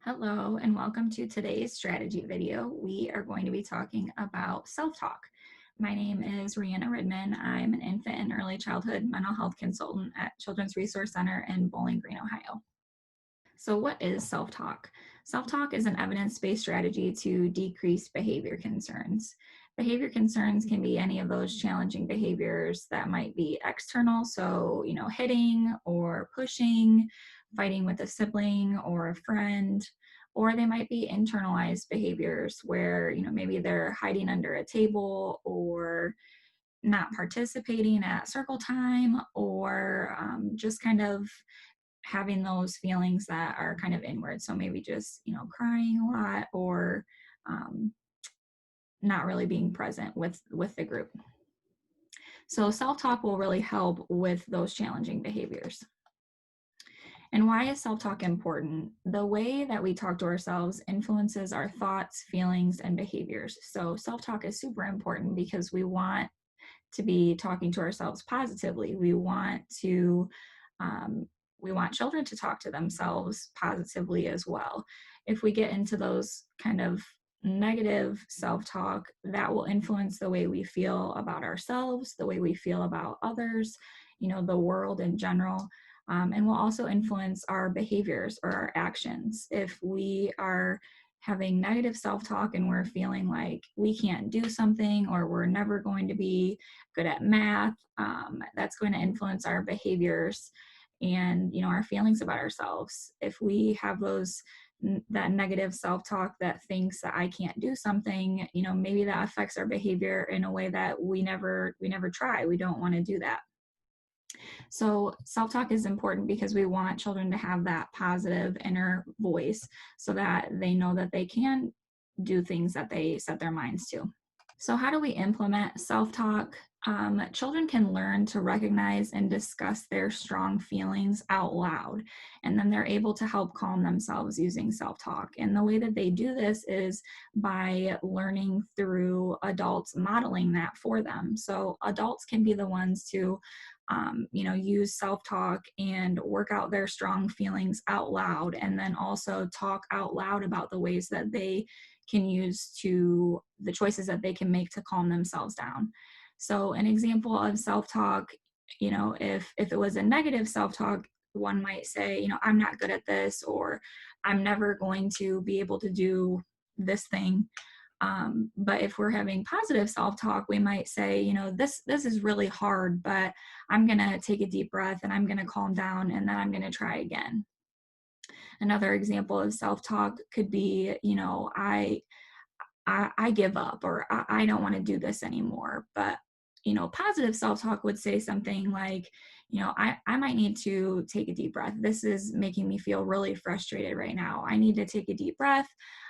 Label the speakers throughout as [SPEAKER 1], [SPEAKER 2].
[SPEAKER 1] Hello and welcome to today's strategy video. We are going to be talking about self-talk. My name is Rihanna Ridman. I'm an infant and early childhood mental health consultant at Children's Resource Center in Bowling Green, Ohio. So what is self-talk? Self-talk is an evidence-based strategy to decrease behavior concerns. Behavior concerns can be any of those challenging behaviors that might be external, so hitting or pushing, fighting with a sibling or a friend, or they might be internalized behaviors where maybe they're hiding under a table or not participating at circle time or just kind of having those feelings that are kind of inward. So maybe just, crying a lot or um, not really being present with the group. So self-talk will really help with those challenging behaviors. And why is self-talk important? The way that we talk to ourselves influences our thoughts, feelings, and behaviors. So self-talk is super important because we want to be talking to ourselves positively. Um, we want children to talk to themselves positively as well. If we get into those kind of negative self-talk, that will influence the way we feel about ourselves, the way we feel about others, the world in general. And will also influence our behaviors or our actions. If we are having negative self-talk and we're feeling like we can't do something or we're never going to be good at math, that's going to influence our behaviors and our feelings about ourselves. If we have that negative self-talk that thinks that I can't do something, maybe that affects our behavior in a way that we never try. We don't want to do that. So self-talk is important because we want children to have that positive inner voice so that they know that they can do things that they set their minds to. So how do we implement self-talk? Children can learn to recognize and discuss their strong feelings out loud, and then they're able to help calm themselves using self-talk. And the way that they do this is by learning through adults modeling that for them. So adults can be the ones to use self-talk and work out their strong feelings out loud, and then also talk out loud about the ways that they can use to the choices that they can make to calm themselves down. So an example of self-talk, if it was a negative self-talk, one might say, I'm not good at this, or I'm never going to be able to do this thing. But if we're having positive self-talk, we might say, this is really hard, but I'm gonna take a deep breath and I'm gonna calm down and then I'm gonna try again. Another example of self-talk could be, I give up, or I don't want to do this anymore. But, positive self-talk would say something like, I might need to take a deep breath. This is making me feel really frustrated right now. I need to take a deep breath.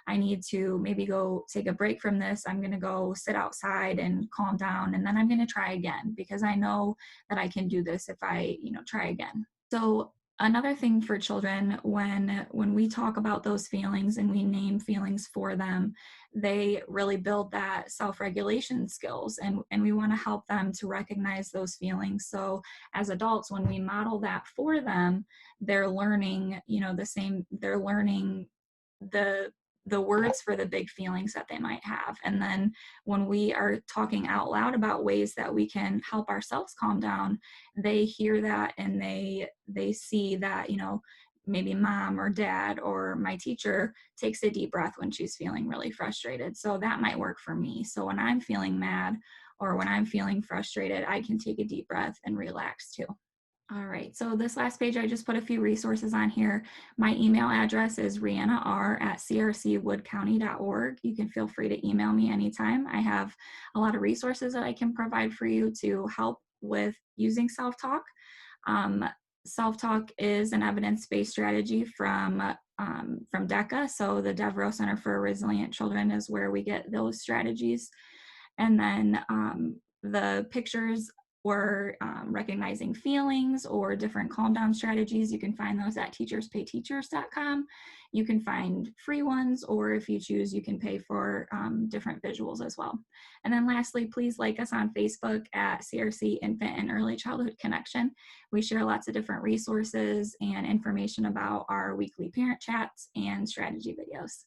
[SPEAKER 1] I need to maybe go take a break from this. I'm going to go sit outside and calm down, and then I'm going to try again because I know that I can do this if I, try again. So another thing for children, when we talk about those feelings and we name feelings for them, they really build that self-regulation skills, and we want to help them to recognize those feelings. So as adults, when we model that for them, they're learning they're learning the words for the big feelings that they might have. And then when we are talking out loud about ways that we can help ourselves calm down, they hear that and they see that, maybe mom or dad or my teacher takes a deep breath when she's feeling really frustrated. So that might work for me. So when I'm feeling mad or when I'm feeling frustrated, I can take a deep breath and relax too. All right, so this last page, I just put a few resources on here. My email address is rihannar@crcwoodcounty.org. You can feel free to email me anytime. I have a lot of resources that I can provide for you to help with using self-talk. Self-talk is an evidence-based strategy from DECA, so the Devereaux Center for Resilient Children is where we get those strategies. And then the pictures or recognizing feelings or different calm down strategies. You can find those at teacherspayteachers.com. You can find free ones, or if you choose, you can pay for different visuals as well. And then lastly, please like us on Facebook at CRC Infant and Early Childhood Connection. We share lots of different resources and information about our weekly parent chats and strategy videos.